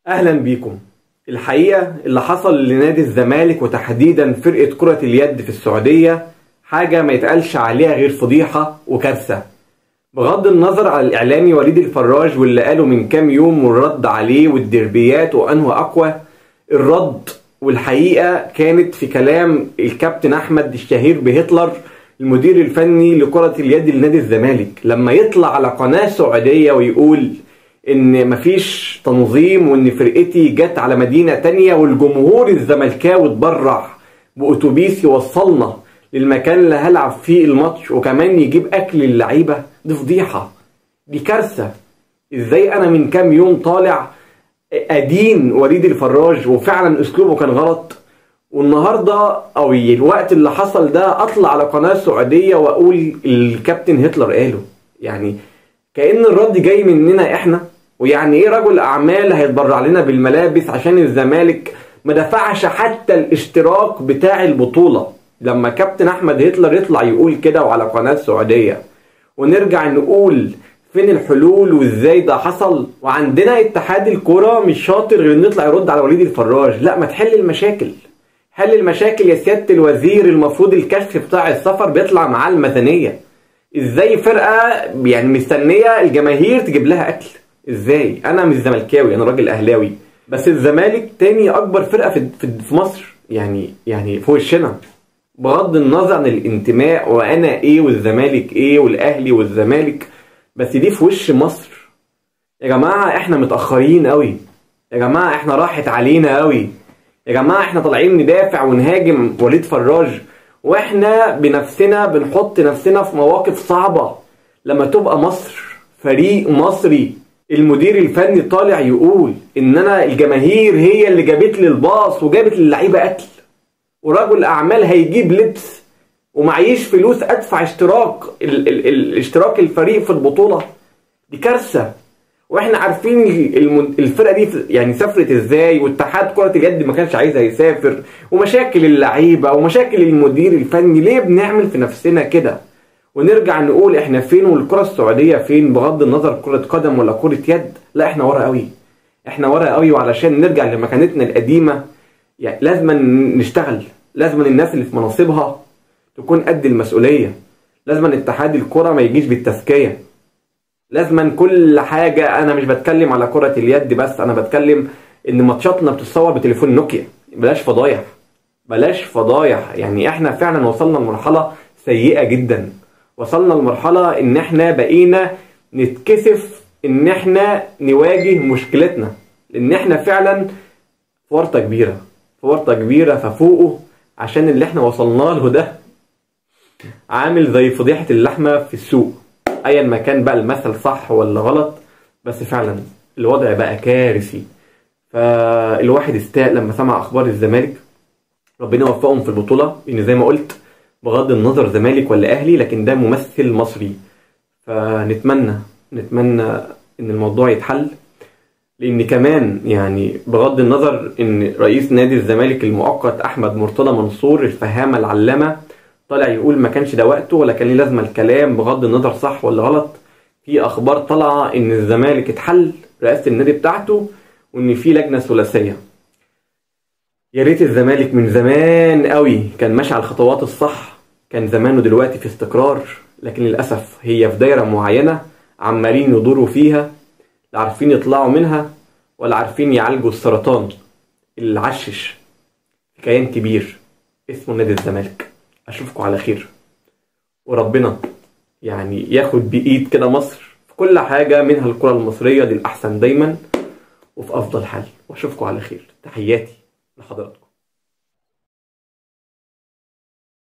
اهلا بيكم. الحقيقة اللي حصل لنادي الزمالك وتحديدا فرقة كرة اليد في السعودية حاجة ما يتقالش عليها غير فضيحة وكارثة. بغض النظر على الاعلامي وليد الفراج واللي قاله من كام يوم والرد عليه والدربيات وانه اقوى، الرد والحقيقة كانت في كلام الكابتن احمد الشهير بهتلر المدير الفني لكرة اليد لنادي الزمالك، لما يطلع على قناة سعودية ويقول ان مفيش تنظيم وان فرقتي جت على مدينة تانية والجمهور الزملكاوي اتبرع بأتوبيس يوصلنا للمكان اللي هلعب فيه الماتش وكمان يجيب اكل للعيبة. دي فضيحة، دي كارثة. ازاي انا من كام يوم طالع ادين وليد الفراج وفعلا اسلوبه كان غلط، والنهاردة او الوقت اللي حصل ده اطلع على قناة سعودية واقول الكابتن هتلر قاله؟ يعني كأن الرد جاي مننا احنا. ويعني ايه رجل اعمال هيتبرع لنا بالملابس عشان الزمالك ما دفعش حتى الاشتراك بتاع البطولة؟ لما كابتن احمد هتلر يطلع يقول كده وعلى قناة سعودية، ونرجع نقول فين الحلول وازاي ده حصل؟ وعندنا اتحاد الكرة مش شاطر غير انه يطلع يرد على وليد الفراج. لا، ما تحل المشاكل، حل المشاكل يا سيادة الوزير. المفروض الكشف بتاع السفر بيطلع معاه الميزانية. ازاي فرقة يعني مستنية الجماهير تجيب لها اكل؟ ازاي؟ انا مش زملكاوي، انا راجل اهلاوي، بس الزمالك تاني اكبر فرقة في مصر، يعني في وشنا، بغض النظر عن الانتماء وانا ايه والزمالك ايه والاهلي والزمالك، بس دي في وش مصر. يا جماعة احنا متأخرين قوي، يا جماعة احنا راحت علينا قوي، يا جماعة احنا طالعين ندافع ونهاجم وليد فراج واحنا بنفسنا بنحط نفسنا في مواقف صعبة. لما تبقى مصر فريق مصري المدير الفني طالع يقول ان انا الجماهير هي اللي جابت لي الباص وجابت للعيبة اكل، ورجل اعمال هيجيب لبس ومعيش فلوس ادفع اشتراك الفريق في البطولة، دي كارثة. واحنا عارفين الفرقة دي يعني سافرت ازاي، واتحاد كرة اليد ما كانش عايزها يسافر، ومشاكل اللعيبة ومشاكل المدير الفني. ليه بنعمل في نفسنا كده ونرجع نقول احنا فين والكرة السعودية فين؟ بغض النظر كرة قدم ولا كرة يد، لا احنا ورا قوي، احنا ورا قوي. وعلشان نرجع لمكانتنا القديمة يعني لازم نشتغل، لازم الناس اللي في مناصبها تكون قد المسؤولية، لازم اتحاد الكرة ما يجيش بالتزكية، لازم كل حاجة. انا مش بتكلم على كرة اليد بس، انا بتكلم ان ماتشاتنا بتتصور بتليفون نوكيا. بلاش فضايح، بلاش فضايح. يعني احنا فعلا وصلنا لمرحلة سيئة جدا، وصلنا لمرحلة ان احنا بقينا نتكسف ان احنا نواجه مشكلتنا، لان احنا فعلا في ورطة كبيرة، في ورطة كبيرة. ففوقه عشان اللي احنا وصلنا له ده عامل زي فضيحة اللحمة في السوق، ايا ما كان بقى المثل صح ولا غلط، بس فعلا الوضع بقى كارثي. فالواحد استاء لما سمع اخبار الزمالك. ربنا يوفقهم في البطولة، ان زي ما قلت بغض النظر زمالك ولا اهلي لكن ده ممثل مصري. فنتمنى ان الموضوع يتحل، لان كمان يعني بغض النظر ان رئيس نادي الزمالك المؤقت احمد مرتضى منصور الفهامة العلامة طالع يقول ما كانش ده وقته ولا كان ليه لازمه الكلام، بغض النظر صح ولا غلط. في اخبار طالعه ان الزمالك اتحل رئاسه النادي بتاعته وان في لجنه ثلاثيه. يا ريت الزمالك من زمان قوي كان ماشي على الخطوات الصح، كان زمانه دلوقتي في استقرار، لكن للاسف هي في دايره معينه عمالين يدوروا فيها، لا عارفين يطلعوا منها ولا عارفين يعالجوا السرطان اللي عشش كيان كبير اسمه نادي الزمالك. اشوفكم على خير، وربنا يعني ياخد بايد كده مصر في كل حاجة منها الكرة المصرية للأحسن دايما وفي أفضل حال. واشوفكم على خير. تحياتي لحضراتكم.